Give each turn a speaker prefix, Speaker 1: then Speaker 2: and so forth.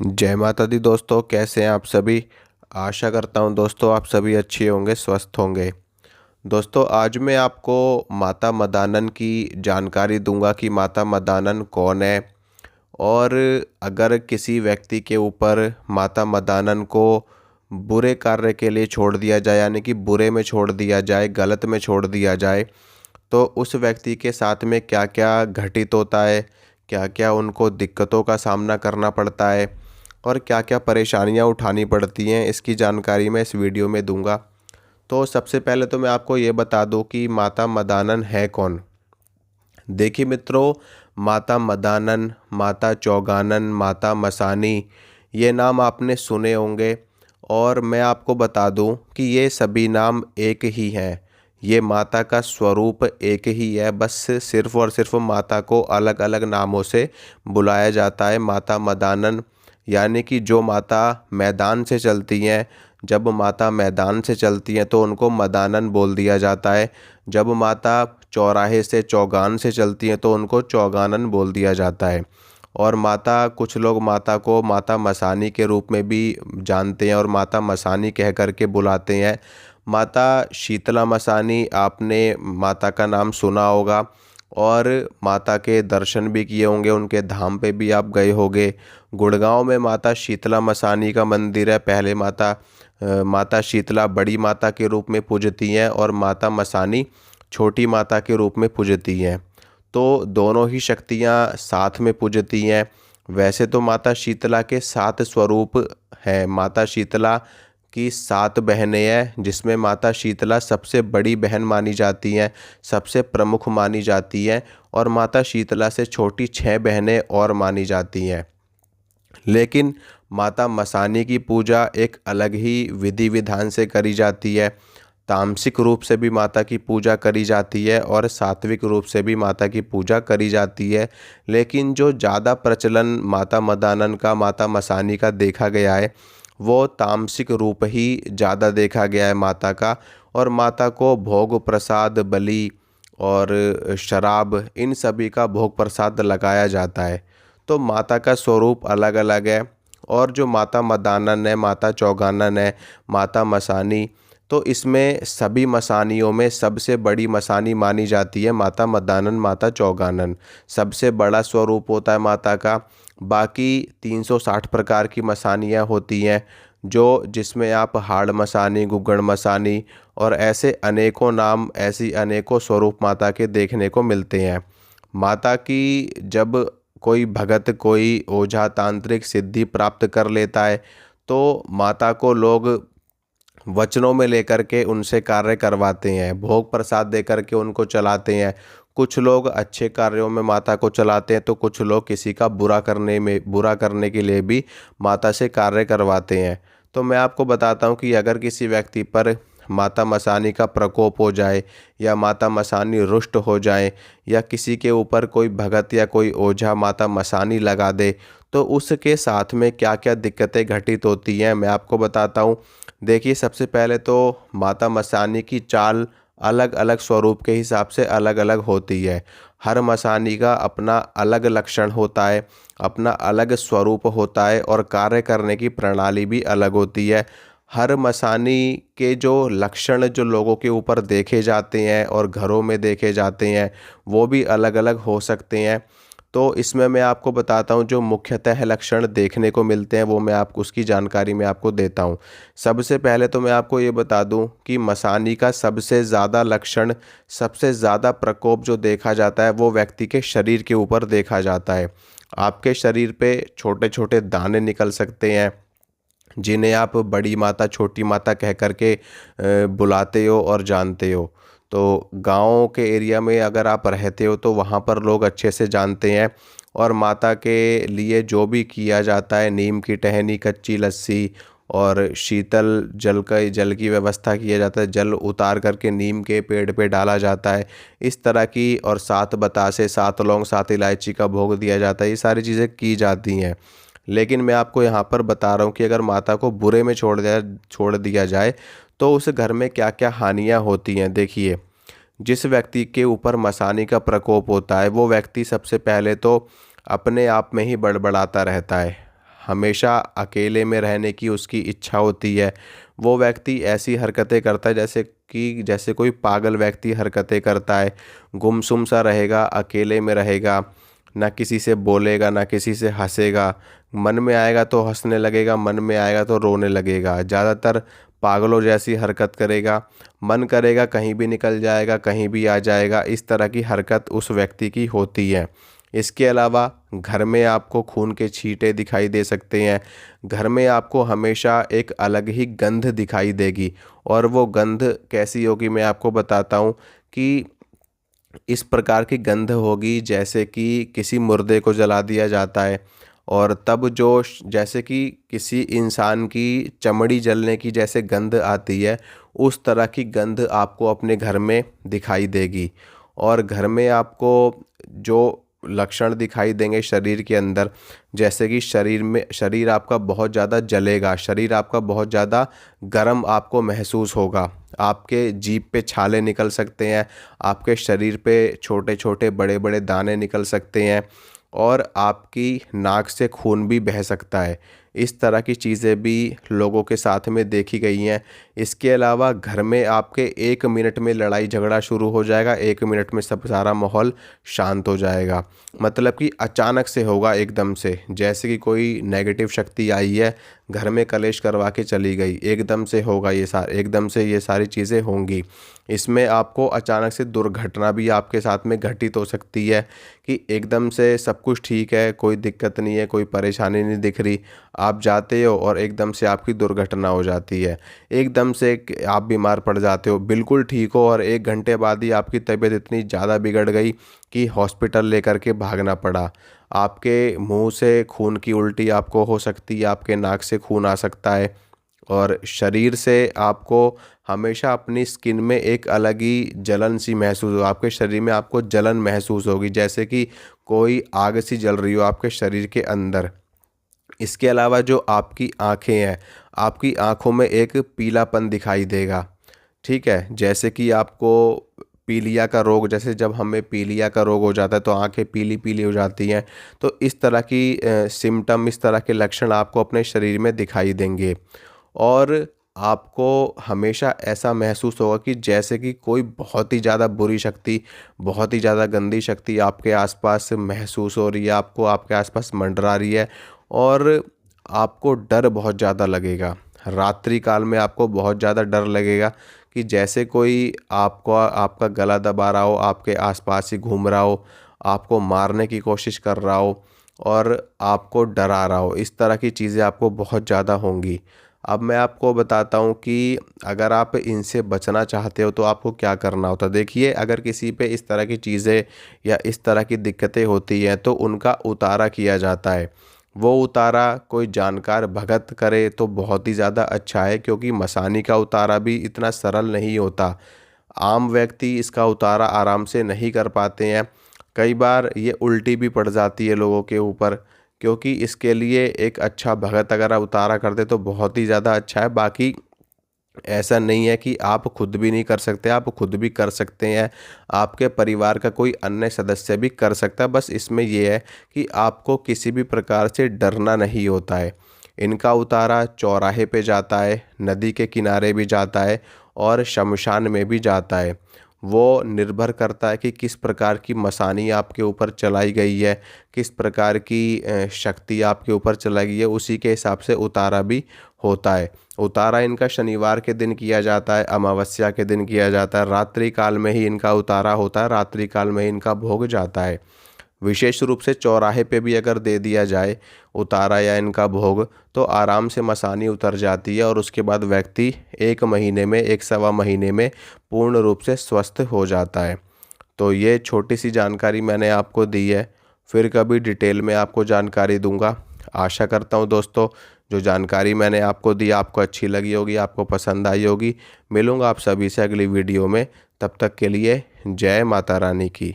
Speaker 1: जय माता दी दोस्तों, कैसे हैं आप सभी। आशा करता हूं दोस्तों आप सभी अच्छे होंगे, स्वस्थ होंगे। दोस्तों आज मैं आपको माता मदानन की जानकारी दूंगा कि माता मदानन कौन है। और अगर किसी व्यक्ति के ऊपर माता मदानन को बुरे कार्य के लिए छोड़ दिया जाए, यानी कि बुरे में छोड़ दिया जाए, गलत में छोड़ दिया जाए, तो उस व्यक्ति के साथ में क्या क्या घटित होता है, क्या क्या उनको दिक्कतों का सामना करना पड़ता है और क्या क्या परेशानियां उठानी पड़ती हैं, इसकी जानकारी मैं इस वीडियो में दूंगा। तो सबसे पहले तो मैं आपको ये बता दूं कि माता मदानन है कौन। देखिए मित्रों, माता मदानन, माता चौगानन, माता मसानी, ये नाम आपने सुने होंगे। और मैं आपको बता दूं कि ये सभी नाम एक ही हैं। ये माता का स्वरूप एक ही है, बस सिर्फ और सिर्फ माता को अलग अलग नामों से बुलाया जाता है। माता मदानन यानी कि जो माता मैदान से चलती हैं, जब माता मैदान से चलती हैं तो उनको मदानन बोल दिया जाता है। जब माता चौराहे से चौगान से चलती हैं तो उनको चौगानन बोल दिया जाता है। और माता, कुछ लोग माता को माता मसानी के रूप में भी जानते हैं और माता मसानी कह कर के बुलाते हैं। माता शीतला मसानी, आपने माता का नाम सुना होगा और माता के दर्शन भी किए होंगे, उनके धाम पे भी आप गए होंगे। गुड़गांव में माता शीतला मसानी का मंदिर है। पहले माता शीतला बड़ी माता के रूप में पूजती हैं और माता मसानी छोटी माता के रूप में पूजती हैं। तो दोनों ही शक्तियाँ साथ में पूजती हैं। वैसे तो माता शीतला के 7 स्वरूप हैं। माता शीतला की 7 बहनें हैं, जिसमें माता शीतला सबसे बड़ी बहन मानी जाती हैं, सबसे प्रमुख मानी जाती हैं। और माता शीतला से छोटी 6 बहनें और मानी जाती हैं। लेकिन माता मसानी की पूजा एक अलग ही विधि विधान से करी जाती है। तामसिक रूप से भी माता की पूजा करी जाती है और सात्विक रूप से भी माता की पूजा करी जाती है। लेकिन जो ज़्यादा प्रचलन माता मदानन का, माता मसानी का देखा गया है, वो तामसिक रूप ही ज़्यादा देखा गया है माता का। और माता को भोग प्रसाद, बलि और शराब, इन सभी का भोग प्रसाद लगाया जाता है। तो माता का स्वरूप अलग अलग है। और जो माता मदानन है, माता चौगानन है, माता मसानी, तो इसमें सभी मसानियों में सबसे बड़ी मसानी मानी जाती है माता मदानन, माता चौगानन। सबसे बड़ा स्वरूप होता है माता का। बाकी 360 प्रकार की मसानियाँ होती हैं, जो जिसमें आप हाड़ मसानी, गुग्गड़ मसानी और ऐसे अनेकों नाम, ऐसी अनेकों स्वरूप माता के देखने को मिलते हैं। माता की जब कोई भगत, कोई ओझा तांत्रिक सिद्धि प्राप्त कर लेता है तो माता को लोग वचनों में लेकर के उनसे कार्य करवाते हैं, भोग प्रसाद दे करके उनको चलाते हैं। कुछ लोग अच्छे कार्यों में माता को चलाते हैं तो कुछ लोग किसी का बुरा करने के लिए भी माता से कार्य करवाते हैं। तो मैं आपको बताता हूँ कि अगर किसी व्यक्ति पर माता मसानी का प्रकोप हो जाए, या माता मसानी रुष्ट हो जाए, या किसी के ऊपर कोई भगत या कोई ओझा माता मसानी लगा दे, तो उसके साथ में क्या क्या दिक्कतें घटित होती हैं मैं आपको बताता हूँ। देखिए, सबसे पहले तो माता मसानी की चाल अलग अलग स्वरूप के हिसाब से अलग अलग होती है। हर मसानी का अपना अलग लक्षण होता है, अपना अलग स्वरूप होता है और कार्य करने की प्रणाली भी अलग होती है। हर मसानी के जो लक्षण जो लोगों के ऊपर देखे जाते हैं और घरों में देखे जाते हैं, वो भी अलग अलग हो सकते हैं। तो इसमें मैं आपको बताता हूँ जो मुख्यतः लक्षण देखने को मिलते हैं, वो मैं आपको उसकी जानकारी मैं आपको देता हूँ। सबसे पहले तो मैं आपको ये बता दूँ कि मसानी का सबसे ज़्यादा लक्षण, सबसे ज़्यादा प्रकोप जो देखा जाता है वो व्यक्ति के शरीर के ऊपर देखा जाता है। आपके शरीर पे छोटे छोटे दाने निकल सकते हैं, जिन्हें आप बड़ी माता, छोटी माता कह कर के बुलाते हो और जानते हो। तो गाँव के एरिया में अगर आप रहते हो तो वहाँ पर लोग अच्छे से जानते हैं। और माता के लिए जो भी किया जाता है, नीम की टहनी, कच्ची लस्सी और शीतल जल की व्यवस्था किया जाता है। जल उतार करके नीम के पेड़ पे डाला जाता है, इस तरह की। और 7 बतासे, 7 लौंग, 7 इलायची का भोग दिया जाता है। ये सारी चीज़ें की जाती हैं। लेकिन मैं आपको यहाँ पर बता रहा हूँ कि अगर माता को बुरे में छोड़ दिया जाए तो उस घर में क्या क्या हानियाँ होती हैं। देखिए, जिस व्यक्ति के ऊपर मसानी का प्रकोप होता है वो व्यक्ति सबसे पहले तो अपने आप में ही बड़बड़ाता रहता है। हमेशा अकेले में रहने की उसकी इच्छा होती है। वो व्यक्ति ऐसी हरकतें करता है जैसे कोई पागल व्यक्ति हरकतें करता है। गुमसुम सा रहेगा, अकेले में रहेगा, ना किसी से बोलेगा, ना किसी से हंसेगा। मन में आएगा तो हंसने लगेगा, मन में आएगा तो रोने लगेगा। ज़्यादातर पागलों जैसी हरकत करेगा। मन करेगा कहीं भी निकल जाएगा, कहीं भी आ जाएगा। इस तरह की हरकत उस व्यक्ति की होती है। इसके अलावा घर में आपको खून के छींटे दिखाई दे सकते हैं। घर में आपको हमेशा एक अलग ही गंध दिखाई देगी। और वो गंध कैसी होगी मैं आपको बताता हूँ कि इस प्रकार की गंध होगी जैसे कि किसी मुर्दे को जला दिया जाता है। और तब जो जैसे कि किसी इंसान की चमड़ी जलने की जैसे गंध आती है, उस तरह की गंध आपको अपने घर में दिखाई देगी। और घर में आपको जो लक्षण दिखाई देंगे शरीर के अंदर, जैसे कि शरीर आपका बहुत ज़्यादा जलेगा, शरीर आपका बहुत ज़्यादा गर्म आपको महसूस होगा। आपके जीभ पे छाले निकल सकते हैं, आपके शरीर पे छोटे छोटे बड़े बड़े दाने निकल सकते हैं, और आपकी नाक से खून भी बह सकता है। इस तरह की चीज़ें भी लोगों के साथ में देखी गई हैं। इसके अलावा घर में आपके 1 मिनट में लड़ाई झगड़ा शुरू हो जाएगा, 1 मिनट में सब सारा माहौल शांत हो जाएगा। मतलब कि अचानक से होगा, एकदम से, जैसे कि कोई नेगेटिव शक्ति आई है, घर में कलेश करवा के चली गई, एकदम से होगा एकदम से ये सारी चीज़ें होंगी। इसमें आपको अचानक से दुर्घटना भी आपके साथ में घटित हो सकती है कि एकदम से सब कुछ ठीक है, कोई दिक्कत नहीं है, कोई परेशानी नहीं दिख रही, आप जाते हो और एकदम से आपकी दुर्घटना हो जाती है। एकदम से आप बीमार पड़ जाते हो, बिल्कुल ठीक हो, और 1 घंटे बाद ही आपकी तबीयत इतनी ज़्यादा बिगड़ गई कि हॉस्पिटल लेकर के भागना पड़ा। आपके मुंह से खून की उल्टी आपको हो सकती है, आपके नाक से खून आ सकता है। और शरीर से आपको हमेशा अपनी स्किन में एक अलग ही जलन सी महसूस हो, आपके शरीर में आपको जलन महसूस होगी, जैसे कि कोई आग सी जल रही हो आपके शरीर के अंदर। इसके अलावा जो आपकी आँखें हैं, आपकी आँखों में एक पीलापन दिखाई देगा। ठीक है, जैसे कि आपको पीलिया का रोग, जैसे जब हमें पीलिया का रोग हो जाता है तो आंखें पीली पीली हो जाती हैं। तो इस तरह की सिम्टम, इस तरह के लक्षण आपको अपने शरीर में दिखाई देंगे। और आपको हमेशा ऐसा महसूस होगा कि जैसे कि कोई बहुत ही ज़्यादा बुरी शक्ति, बहुत ही ज़्यादा गंदी शक्ति आपके आसपास महसूस हो रही है, आपको आपके आसपास मंडरा रही है। और आपको डर बहुत ज़्यादा लगेगा। रात्रि काल में आपको बहुत ज़्यादा डर लगेगा कि जैसे कोई आपको आपका गला दबा रहा हो, आपके आसपास ही घूम रहा हो, आपको मारने की कोशिश कर रहा हो, और आपको डरा रहा हो। इस तरह की चीज़ें आपको बहुत ज़्यादा होंगी। अब मैं आपको बताता हूँ कि अगर आप इनसे बचना चाहते हो तो आपको क्या करना होता है। देखिए, अगर किसी पे इस तरह की चीज़ें या इस तरह की दिक्कतें होती हैं तो उनका उतारा किया जाता है। वो उतारा कोई जानकार भगत करे तो बहुत ही ज़्यादा अच्छा है, क्योंकि मसानी का उतारा भी इतना सरल नहीं होता। आम व्यक्ति इसका उतारा आराम से नहीं कर पाते हैं। कई बार ये उल्टी भी पड़ जाती है लोगों के ऊपर, क्योंकि इसके लिए एक अच्छा भगत अगर आप उतारा कर दे तो बहुत ही ज़्यादा अच्छा है। बाकी ऐसा नहीं है कि आप खुद भी नहीं कर सकते, आप खुद भी कर सकते हैं, आपके परिवार का कोई अन्य सदस्य भी कर सकता है। बस इसमें यह है कि आपको किसी भी प्रकार से डरना नहीं होता है। इनका उतारा चौराहे पे जाता है, नदी के किनारे भी जाता है, और शमशान में भी जाता है। वो निर्भर करता है कि किस प्रकार की मसानी आपके ऊपर चलाई गई है, किस प्रकार की शक्ति आपके ऊपर चलाई गई है, उसी के हिसाब से उतारा भी होता है। उतारा इनका शनिवार के दिन किया जाता है, अमावस्या के दिन किया जाता है, रात्रि काल में ही इनका उतारा होता है, रात्रि काल में ही इनका भोग जाता है। विशेष रूप से चौराहे पे भी अगर दे दिया जाए उतारा या इनका भोग, तो आराम से मसानी उतर जाती है, और उसके बाद व्यक्ति 1 महीने में, 1 सवा महीने में पूर्ण रूप से स्वस्थ हो जाता है। तो ये छोटी सी जानकारी मैंने आपको दी है। फिर कभी डिटेल में आपको जानकारी दूंगा। आशा करता हूँ दोस्तों, जो जानकारी मैंने आपको दी आपको अच्छी लगी होगी, आपको पसंद आई होगी। मिलूँगा आप सभी से अगली वीडियो में। तब तक के लिए जय माता रानी की।